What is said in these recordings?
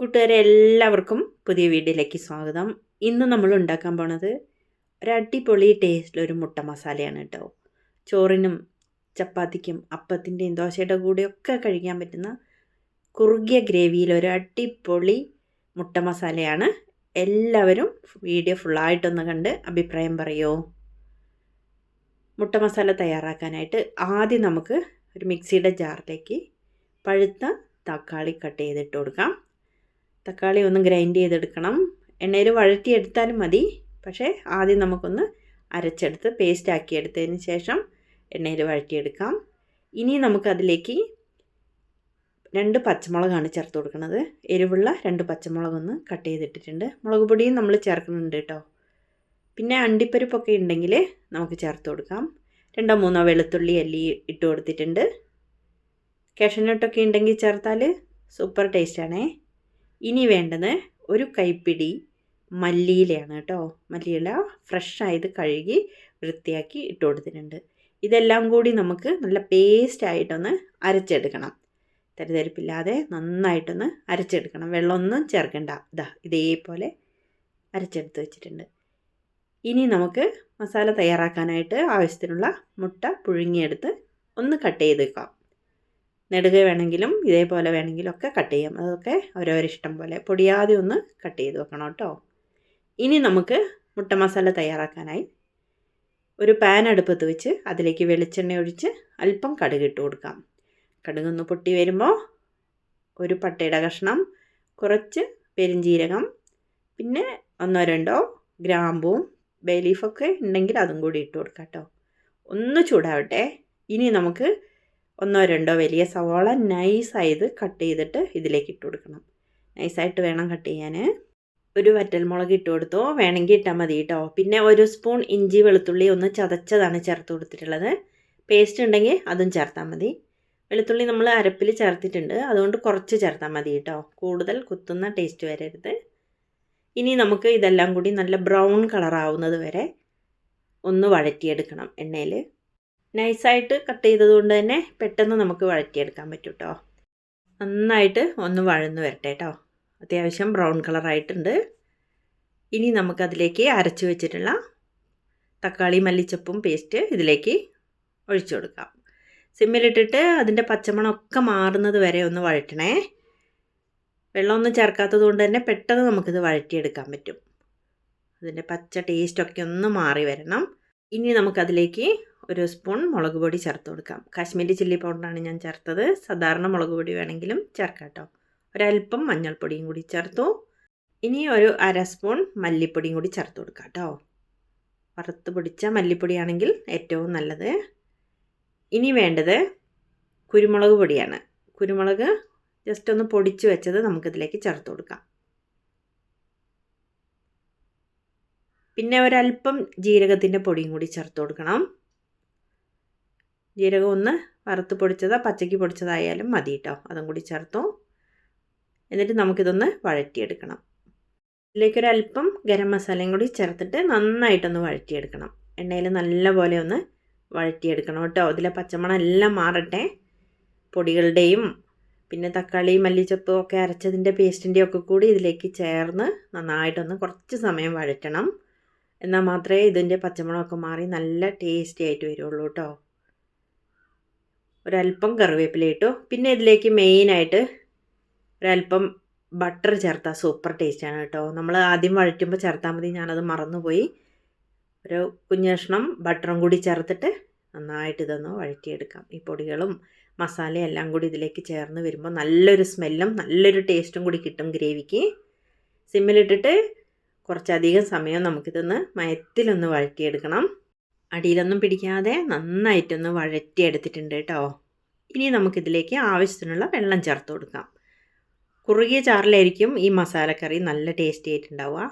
കൂട്ടുകാരെ എല്ലാവർക്കും പുതിയ വീഡിയോയിലേക്ക് സ്വാഗതം. ഇന്ന് നമ്മൾ ഉണ്ടാക്കാൻ പോണത് ഒരു അടിപൊളി ടേസ്റ്റിലൊരു മുട്ട മസാലയാണ് കേട്ടോ. ചോറിനും ചപ്പാത്തിക്കും അപ്പത്തിൻ്റെയും ദോശയുടെ കൂടെയൊക്കെ കഴിക്കാൻ പറ്റുന്ന കുറുകിയ ഗ്രേവിയിലൊരു അടിപൊളി മുട്ട മസാലയാണ്. എല്ലാവരും വീഡിയോ ഫുള്ളായിട്ടൊന്ന് കണ്ട് അഭിപ്രായം പറയുമോ? മുട്ട മസാല തയ്യാറാക്കാനായിട്ട് ആദ്യം നമുക്ക് ഒരു മിക്സിയുടെ ജാറിലേക്ക് പഴുത്ത തക്കാളി കട്ട് ചെയ്തിട്ട് കൊടുക്കാം. തക്കാളി ഒന്ന് ഗ്രൈൻഡ് ചെയ്തെടുക്കണം. എണ്ണയിൽ വഴറ്റിയെടുത്താലും മതി, പക്ഷേ ആദ്യം നമുക്കൊന്ന് അരച്ചെടുത്ത് പേസ്റ്റ് ആക്കിയെടുത്തതിന് ശേഷം എണ്ണയിൽ വഴറ്റിയെടുക്കാം. ഇനി നമുക്കതിലേക്ക് 2 പച്ചമുളകാണ് ചേർത്ത് കൊടുക്കുന്നത്. എരിവുള്ള 2 പച്ചമുളകൊന്ന് കട്ട് ചെയ്തിട്ടിട്ടുണ്ട്. മുളക് പൊടിയും നമ്മൾ ചേർക്കുന്നുണ്ട് കേട്ടോ. പിന്നെ അണ്ടിപ്പരിപ്പൊക്കെ ഉണ്ടെങ്കിൽ നമുക്ക് ചേർത്ത് കൊടുക്കാം. 2-3 വെളുത്തുള്ളി അല്ലി ഇട്ട് കൊടുത്തിട്ടുണ്ട്. കാഷ്യൂനട്ടൊക്കെ ഉണ്ടെങ്കിൽ ചേർത്താൽ സൂപ്പർ ടേസ്റ്റാണേ. ഇനി വേണ്ടത് ഒരു കൈപ്പിടി മല്ലിയിലയാണ് കേട്ടോ. മല്ലിയില ഫ്രഷായത് കഴുകി വൃത്തിയാക്കി ഇട്ട് കൊടുത്തിട്ടുണ്ട്. ഇതെല്ലാം കൂടി നമുക്ക് നല്ല പേസ്റ്റായിട്ടൊന്ന് അരച്ചെടുക്കണം. തരിതരിപ്പില്ലാതെ നന്നായിട്ടൊന്ന് അരച്ചെടുക്കണം. വെള്ളമൊന്നും ചേർക്കണ്ട. ഇതേപോലെ അരച്ചെടുത്ത് വെച്ചിട്ടുണ്ട്. ഇനി നമുക്ക് മസാല തയ്യാറാക്കാനായിട്ട് ആവശ്യത്തിനുള്ള മുട്ട പുഴുങ്ങിയെടുത്ത് ഒന്ന് കട്ട് ചെയ്ത് വെക്കാം. നെടുക വേണമെങ്കിലും ഇതേപോലെ വേണമെങ്കിലും ഒക്കെ കട്ട് ചെയ്യാം. അതൊക്കെ ഓരോരോ ഇഷ്ടം പോലെ. പൊടിയാതെ ഒന്ന് കട്ട് ചെയ്ത് വെക്കണം കേട്ടോ. ഇനി നമുക്ക് മുട്ട മസാല തയ്യാറാക്കാനായി ഒരു പാൻ അടുപ്പത്ത് വെച്ച് അതിലേക്ക് വെളിച്ചെണ്ണ ഒഴിച്ച് അല്പം കടുക് ഇട്ട് കൊടുക്കാം. കടുകൊന്ന് പൊട്ടി വരുമ്പോൾ ഒരു പട്ടയുടെ കഷ്ണം, കുറച്ച് പെരിഞ്ജീരകം, പിന്നെ 1-2 ഗ്രാമ്പൂവും ബേ ലീഫൊക്കെ ഉണ്ടെങ്കിൽ അതും കൂടി ഇട്ട് കൊടുക്കാം കേട്ടോ. ഒന്ന് ചൂടാവട്ടെ. ഇനി നമുക്ക് 1-2 വലിയ സവാള നൈസായത് കട്ട് ചെയ്തിട്ട് ഇതിലേക്ക് ഇട്ട് കൊടുക്കണം. നൈസായിട്ട് വേണം കട്ട് ചെയ്യാൻ. ഒരു വറ്റൽമുളക് ഇട്ട് കൊടുത്തോ, വേണമെങ്കിൽ ഇട്ടാൽ മതി കേട്ടോ. പിന്നെ 1 സ്പൂൺ ഇഞ്ചി വെളുത്തുള്ളി ഒന്ന് ചതച്ചതാണ് ചേർത്ത് കൊടുത്തിട്ടുള്ളത്. പേസ്റ്റ് ഉണ്ടെങ്കിൽ അതും ചേർത്താൽ മതി. വെളുത്തുള്ളി നമ്മൾ അരപ്പിൽ ചേർത്തിട്ടുണ്ട്, അതുകൊണ്ട് കുറച്ച് ചേർത്താൽ മതി കേട്ടോ. കൂടുതൽ കുത്തുന്ന ടേസ്റ്റ് വരരുത്. ഇനി നമുക്ക് ഇതെല്ലാം കൂടി നല്ല ബ്രൗൺ കളറാവുന്നത് വരെ ഒന്ന് വഴറ്റിയെടുക്കണം എണ്ണയിൽ. നൈസായിട്ട് കട്ട് ചെയ്തതുകൊണ്ട് തന്നെ പെട്ടെന്ന് നമുക്ക് വഴറ്റിയെടുക്കാൻ പറ്റും കേട്ടോ. നന്നായിട്ട് ഒന്ന് വഴന്ന് വരട്ടെ കേട്ടോ. അത്യാവശ്യം ബ്രൗൺ കളറായിട്ടുണ്ട്. ഇനി നമുക്കതിലേക്ക് അരച്ച് വെച്ചിട്ടുള്ള തക്കാളി മല്ലിച്ചപ്പും പേസ്റ്റ് ഇതിലേക്ക് ഒഴിച്ചു കൊടുക്കാം. സിമ്മിലിട്ടിട്ട് അതിൻ്റെ പച്ചമണമൊക്കെ മാറുന്നത് വരെ ഒന്ന് വഴറ്റണേ. വെള്ളമൊന്നും ചേർക്കാത്തത് കൊണ്ട് തന്നെ പെട്ടെന്ന് നമുക്കിത് വഴറ്റിയെടുക്കാൻ പറ്റും. അതിൻ്റെ പച്ച ടേസ്റ്റൊക്കെ ഒന്ന് മാറി വരണം. ഇനി നമുക്കതിലേക്ക് 1 സ്പൂൺ മുളക് പൊടി ചേർത്ത് കൊടുക്കാം. കാശ്മീരി ചില്ലി പൗഡറാണ് ഞാൻ ചേർത്തത്. സാധാരണ മുളക് പൊടി വേണമെങ്കിലും ചേർക്കാം കേട്ടോ. ഒരല്പം മഞ്ഞൾപ്പൊടിയും കൂടി ചേർത്തു. ഇനി ഒരു 1/2 സ്പൂൺ മല്ലിപ്പൊടിയും കൂടി ചേർത്ത് കൊടുക്കാം കേട്ടോ. വറുത്ത് പൊടിച്ച മല്ലിപ്പൊടിയാണെങ്കിൽ ഏറ്റവും നല്ലത്. ഇനി വേണ്ടത് കുരുമുളക് പൊടിയാണ്. കുരുമുളക് ജസ്റ്റ് ഒന്ന് പൊടിച്ച് വെച്ചത് നമുക്കിതിലേക്ക് ചേർത്ത് കൊടുക്കാം. പിന്നെ ഒരല്പം ജീരകത്തിൻ്റെ പൊടിയും കൂടി ചേർത്ത് കൊടുക്കണം. ജീരകം ഒന്ന് വറുത്ത് പൊടിച്ചതോ പച്ചയ്ക്ക് പൊടിച്ചതായാലും മതി കേട്ടോ. അതും കൂടി ചേർത്തു. എന്നിട്ട് നമുക്കിതൊന്ന് വഴറ്റിയെടുക്കണം. ഇതിലേക്കൊരല്പം ഗരം മസാലയും കൂടി ചേർത്തിട്ട് നന്നായിട്ടൊന്ന് വഴറ്റിയെടുക്കണം. എണ്ണയിൽ നല്ലപോലെ ഒന്ന് വഴറ്റിയെടുക്കണം കേട്ടോ. അതിലെ പച്ചമണം എല്ലാം മാറട്ടെ. പൊടികളുടെയും പിന്നെ തക്കാളി മല്ലിച്ചപ്പും ഒക്കെ അരച്ചതിൻ്റെ പേസ്റ്റിൻ്റെയും ഒക്കെ കൂടി ഇതിലേക്ക് ചേർന്ന് നന്നായിട്ടൊന്ന് കുറച്ച് സമയം വഴറ്റണം. എന്നാൽ മാത്രമേ ഇതിൻ്റെ പച്ചമണമൊക്കെ മാറി നല്ല ടേസ്റ്റി ആയിട്ട് വരുള്ളൂ കേട്ടോ. ഒരല്പം കറിവേപ്പില ഇട്ടു. പിന്നെ ഇതിലേക്ക് മെയിനായിട്ട് ഒരല്പം ബട്ടർ ചേർത്താൽ സൂപ്പർ ടേസ്റ്റാണ് കേട്ടോ. നമ്മൾ ആദ്യം വഴറ്റുമ്പോൾ ചേർത്താൽ മതി, ഞാനത് മറന്നുപോയി. ഒരു കുഞ്ഞ് കഷ്ണം ബട്ടറും കൂടി ചേർത്തിട്ട് നന്നായിട്ട് ഇതൊന്ന് വഴറ്റിയെടുക്കാം. ഈ പൊടികളും മസാലയും എല്ലാം കൂടി ഇതിലേക്ക് ചേർന്ന് വരുമ്പോൾ നല്ലൊരു സ്മെല്ലും നല്ലൊരു ടേസ്റ്റും കൂടി കിട്ടും ഗ്രേവിക്ക്. സിമ്മിലിട്ടിട്ട് കുറച്ചധികം സമയം നമുക്കിതൊന്ന് മയത്തിലൊന്ന് വഴറ്റിയെടുക്കണം. അടിയിലൊന്നും പിടിക്കാതെ നന്നായിട്ടൊന്ന് വഴറ്റിയെടുത്തിട്ടുണ്ട് കേട്ടോ. ഇനി നമുക്കിതിലേക്ക് ആവശ്യത്തിനുള്ള വെള്ളം ചേർത്ത് കൊടുക്കാം. കുറുകിയ ചാറിലായിരിക്കും ഈ മസാലക്കറി നല്ല ടേസ്റ്റി ആയിട്ടുണ്ടാവുക.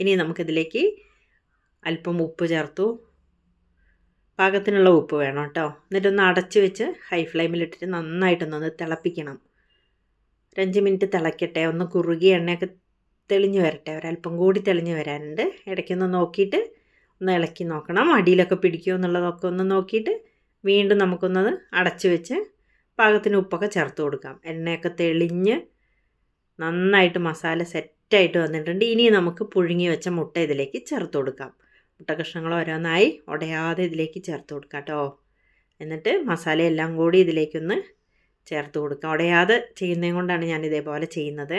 ഇനി നമുക്കിതിലേക്ക് അല്പം ഉപ്പ് ചേർത്തു. പാകത്തിനുള്ള ഉപ്പ് വേണം കേട്ടോ. എന്നിട്ടൊന്ന് അടച്ച് വെച്ച് ഹൈ ഫ്ലെയിമിലിട്ടിട്ട് നന്നായിട്ടൊന്ന് തിളപ്പിക്കണം. 5 മിനിറ്റ് തിളയ്ക്കട്ടെ. ഒന്ന് കുറുകിയ എണ്ണയൊക്കെ തെളിഞ്ഞ് വരട്ടെ. ഒരല്പം കൂടി തെളിഞ്ഞ് വരാനുണ്ട്. ഇടയ്ക്കൊന്ന് നോക്കിയിട്ട് ഒന്ന് ഇളക്കി നോക്കണം. അടിയിലൊക്കെ പിടിക്കുമോ എന്നുള്ളതൊക്കെ ഒന്ന് നോക്കിയിട്ട് വീണ്ടും നമുക്കൊന്നത് അടച്ച് വെച്ച് പാകത്തിന് ഉപ്പൊക്കെ ചേർത്ത് കൊടുക്കാം. എണ്ണയൊക്കെ തെളിഞ്ഞ് നന്നായിട്ട് മസാല സെറ്റായിട്ട് വന്നിട്ടുണ്ട്. ഇനി നമുക്ക് പുഴുങ്ങി വെച്ച മുട്ട ഇതിലേക്ക് ചേർത്ത് കൊടുക്കാം. മുട്ട കഷ്ണങ്ങൾ ഓരോന്നായി ഉടയാതെ ഇതിലേക്ക് ചേർത്ത് കൊടുക്കാം കേട്ടോ. എന്നിട്ട് മസാലയെല്ലാം കൂടി ഇതിലേക്കൊന്ന് ചേർത്ത് കൊടുക്കാം. ഉടയാതെ ചെയ്യുന്നത് കൊണ്ടാണ് ഞാൻ ഇതേപോലെ ചെയ്യുന്നത്.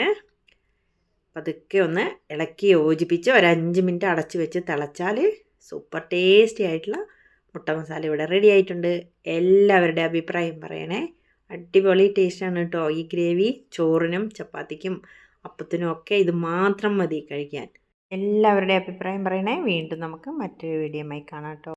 പതുക്കെ ഒന്ന് ഇളക്കി യോജിപ്പിച്ച് ഒരു 5 മിനിറ്റ് അടച്ച് വെച്ച് തിളച്ചാൽ സൂപ്പർ ടേസ്റ്റി ആയിട്ടുള്ള മുട്ട മസാല ഇവിടെ റെഡി ആയിട്ടുണ്ട്. എല്ലാവരുടെ അഭിപ്രായം പറയണേ. അടിപൊളി ടേസ്റ്റാണ് കേട്ടോ. ഈ ഗ്രേവി ചോറിനും ചപ്പാത്തിക്കും അപ്പത്തിനും ഒക്കെ ഇത് മാത്രം മതി കഴിക്കാൻ. എല്ലാവരുടെ അഭിപ്രായം പറയണേ. വീണ്ടും നമുക്ക് മറ്റൊരു വീഡിയോയുമായി കാണാം കേട്ടോ.